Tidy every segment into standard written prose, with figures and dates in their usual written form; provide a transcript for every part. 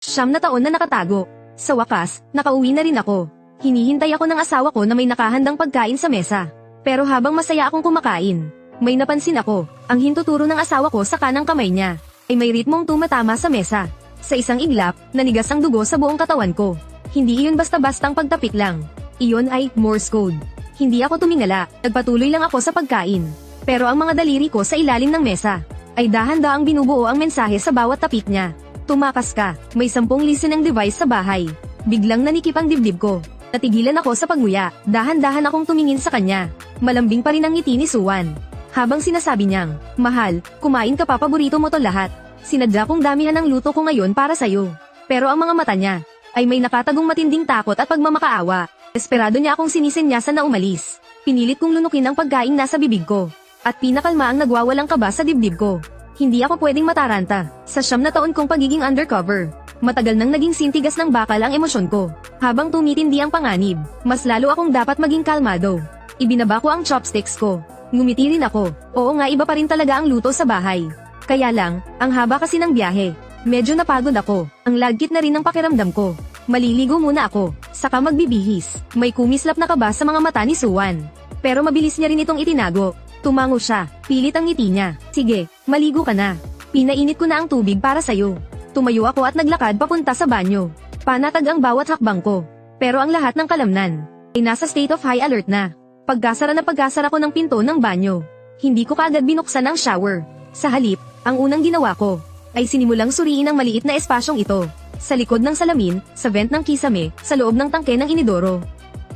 9 na taon na nakatago. Sa wakas, nakauwi na rin ako. Hinihintay ako ng asawa ko na may nakahandang pagkain sa mesa. Pero habang masaya akong kumakain, may napansin ako. Ang hintuturo ng asawa ko sa kanang kamay niya ay may ritmong tumatama sa mesa. Sa isang iglap, nanigas ang dugo sa buong katawan ko. Hindi iyon basta-bastang pagtapik lang. Iyon ay Morse code. Hindi ako tumingala, nagpatuloy lang ako sa pagkain. Pero ang mga daliri ko sa ilalim ng mesa ay dahan-daang binubuo ang mensahe sa bawat tapik niya. Tumakas ka, may 10 listening device sa bahay. Biglang nanikip ang dibdib ko. Natigilan ako sa pagnguya, dahan-dahan akong tumingin sa kanya. Malambing pa rin ang ngiti ni Suwan. Habang sinasabi niyang, "Mahal, kumain ka pa, paborito mo to lahat. Sinadya kong damihan ang luto ko ngayon para sa'yo." Pero ang mga mata niya ay may nakatagong matinding takot at pagmamakaawa. Esperado niya akong sinisenyasan na umalis. Pinilit kong lunukin ang pagkaing nasa bibig ko. At pinakalma ang nagwawalang kaba sa dibdib ko. Hindi ako pwedeng mataranta. Sa 9 na taon kong pagiging undercover, matagal nang naging sintigas ng bakal ang emosyon ko. Habang tumitindi ang panganib, mas lalo akong dapat maging kalmado. Ibinaba ko ang chopsticks ko. Ngumiti rin ako. Oo nga, iba pa rin talaga ang luto sa bahay. Kaya lang, ang haba kasi ng biyahe. Medyo napagod ako. Ang lagkit na rin ang pakiramdam ko. Maliligo muna ako, saka magbibihis. May kumislap na kaba sa mga mata ni Suwan. Pero mabilis niya rin itong itinago. Tumango siya, pilit ang ngiti niya. Sige, maligo ka na. Pinainit ko na ang tubig para sa'yo. Tumayo ako at naglakad papunta sa banyo. Panatag ang bawat hakbang ko. Pero ang lahat ng kalamnan ay nasa state of high alert na. Pagkasara ko ng pinto ng banyo. Hindi ko kaagad binuksan ang shower. Sa halip, ang unang ginawa ko ay sinimulang suriin ang maliit na espasyong ito. Sa likod ng salamin, sa vent ng kisame, sa loob ng tangke ng inidoro.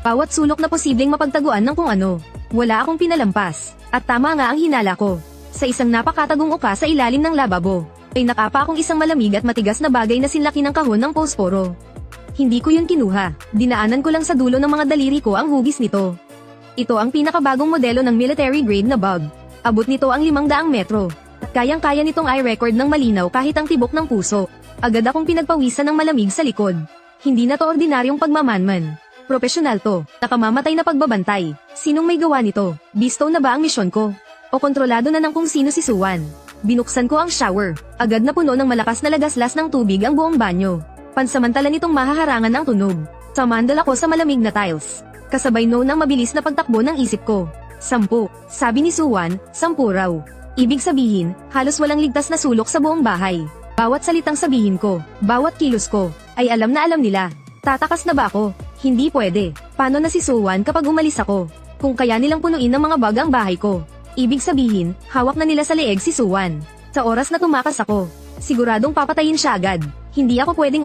Bawat sulok na posibleng mapagtaguan ng kung ano. Wala akong pinalampas. At tama nga ang hinala ko. Sa isang napakatagong uka sa ilalim ng lababo, ay nakapa akong isang malamig at matigas na bagay na sinlaki ng kahon ng posporo. Hindi ko yun kinuha. Dinaanan ko lang sa dulo ng mga daliri ko ang hugis nito. Ito ang pinakabagong modelo ng military grade na bug. Abot nito ang 500 metro. At kayang-kaya nitong i-record ng malinaw kahit ang tibok ng puso. Agad akong pinagpawisan ng malamig sa likod. Hindi na to ordinaryong pagmamanman. Profesional to, nakamamatay na pagbabantay. Sinong may gawa nito? Bisto na ba ang misyon ko? O kontrolado na ng kung sino si Suwan? Binuksan ko ang shower. Agad na puno ng malakas na lagaslas ng tubig ang buong banyo. Pansamantala nitong mahaharangan ang tunog. Samandal ako sa malamig na tiles. Kasabay noon ang mabilis na pagtakbo ng isip ko. 10, sabi ni Suwan, 10 raw. Ibig sabihin, halos walang ligtas na sulok sa buong bahay. Bawat salitang sabihin ko, bawat kilos ko, ay alam na alam nila. Tatakas na ba ako? Hindi pwede. Paano na si Suwan kapag umalis ako? Kung kaya nilang punuin ng mga bag ang bahay ko. Ibig sabihin, hawak na nila sa leeg si Suwan. Sa oras na tumakas ako, siguradong papatayin siya agad. Hindi ako pwedeng